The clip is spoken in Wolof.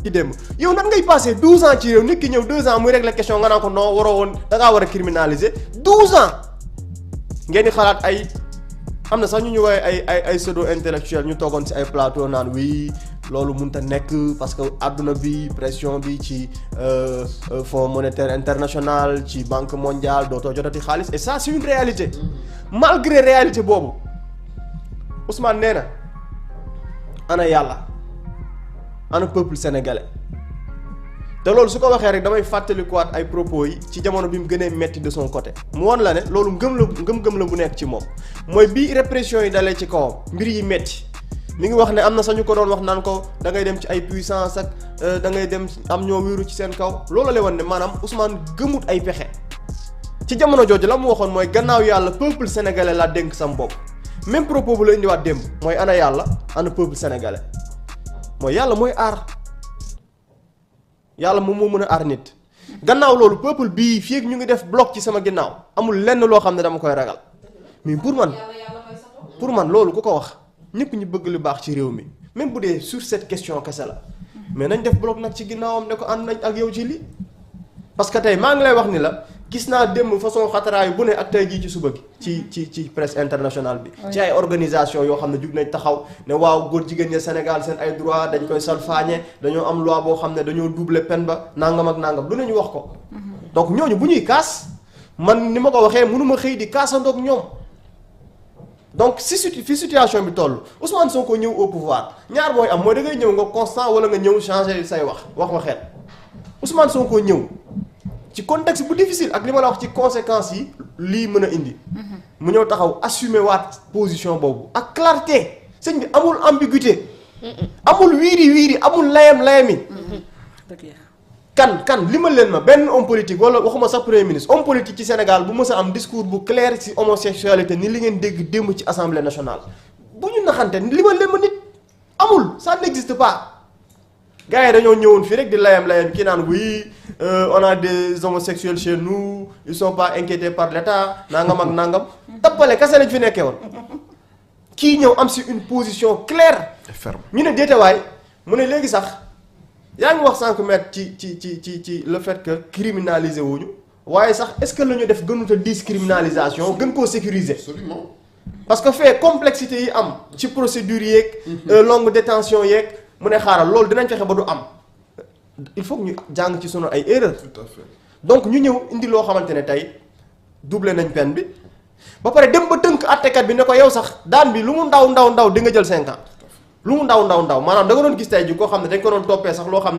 ci démb yow nan ngay passé 12 ans ci réew nit ki ñëw 2 ans muy régler question nga naan ko non waroo woon da ngaa war a criminaliser 12 ans ngeen di xalaat ay am na sax ñu woowee ay pseudo intellectuel ñu toogoon ci ay plateau naan oui loolu mënut a nekk parce que àdduna bi pression bi ci fonds monétaire international ci banque mondiale dootoo jotati xaalis et ça c'est une réalité malgré réalité boobu Ousmane nee na ana yàlla ana peuple sénégalais te loolu su ko waxee rek damay fàttalikuwaat ay propos yi ci jamono bi mu gënee metti de son côté mu won la ne loolu ngëm-ngëm la bu nekk ci moom mooy bii répression yi dalee ci kawam mbir yi metti mi ngi wax ne am na sañu ko doon wax naan ko da ngay dem ci ay puissance ak da ngay dem am ñoo wéeru ci seen kaw loolu la woon ne maanaam Ousmane gëmut ay pexe ci jamono jooju la mu waxoon mooy gannaaw yàlla peuple sénégalais laa dénk sam bopp même propos bu la indiwaat démb mooy ana yàlla ana peuple sénégalais mooy yàlla mooy aar yàlla moom moo mën a aar nit gannaaw loolu peuple bii fii ak ñu ngi def bloc ci sama ginnaaw amul lenn loo xam ne dama koy ragal mais pour man loolu ku ko wax ñëpp ñu bëgg lu baax ci réew mi même bu dee sur cette question kese la mais nañ def bloc nag ci ginnaawam ne ko ànd nañ ak yow ci lii parce que tey maa ngi lay wax ni la gis naa démb façon xataraayu bu ne ak tey jii ci suba gi ci presse internationale bi ci ay organisation yoo xam ne jug nañ taxaw ne waaw góor jigéen ñi Sénégal seen ay droit dañ koy salfaañe dañoo am loi boo xam ne dañoo doubler peine ba nangam ak nangam lu ne ñu wax ko donc ñooñu bu ñuy kaas man ni ma ko waxee mënuma xëy di kaasandoog ñoom donc fi situation bi toll Ousmane Sonko ñëw au pouvoir ñaar mooy am mooy da ngay ñëw nga constant wala nga ñëw changer say wax waxeet Ousmane Sonko ñëw ci contexte bu difficile ak li ma la wax ci conséquences yi lii mën a indi mu ñëw taxaw assumer waat position boobu ak clarté sëñ bi amul ambiguïté amul wiiri amul layami kan limal leen ma benn homme politique wala waxuma sax premier ministre homme politique ci Sénégal bu mës a am discours bu clair ci homosexualité ni li ngeen dégg démb ci assemblée nationale bu ñu naxante limal leen ma nit amul ça n'existe pas gars yi dañoo ñëwoon fii rek di layam kii naan oui on a des homosexuels chez nous ils sont pas inquiétés par l'État nangam ak nangam tappale kese lañ fi nekkee woon kii ñëw am si une position claire et ferme ñu ne déetawaay mu ne léegi sax yaa ngi wax sànq met ci le fait que criminaliser wuñu waaye sax est-ce que la ñu def gënut a discriminalisation gën koo sécuriser. Absolument. parce que fait complexité yi am ci procédure yeeg longue détention yeeg mu ne xaaral loolu dinañ fexe ba du am il faut que ñu jàng ci sunu ay erreurs. Tout à fait. donc ñu ñëw indi loo xamante ne tey doublé nañ peine bi ba pare dem ba tënk àttekat bi ne ko yow sax daan bi lu mu ndaw di nga jël 5 ans lu mu ndaw maanaam da nga doon gis tey ji koo xam ne dañ ko doon toppee sax loo xam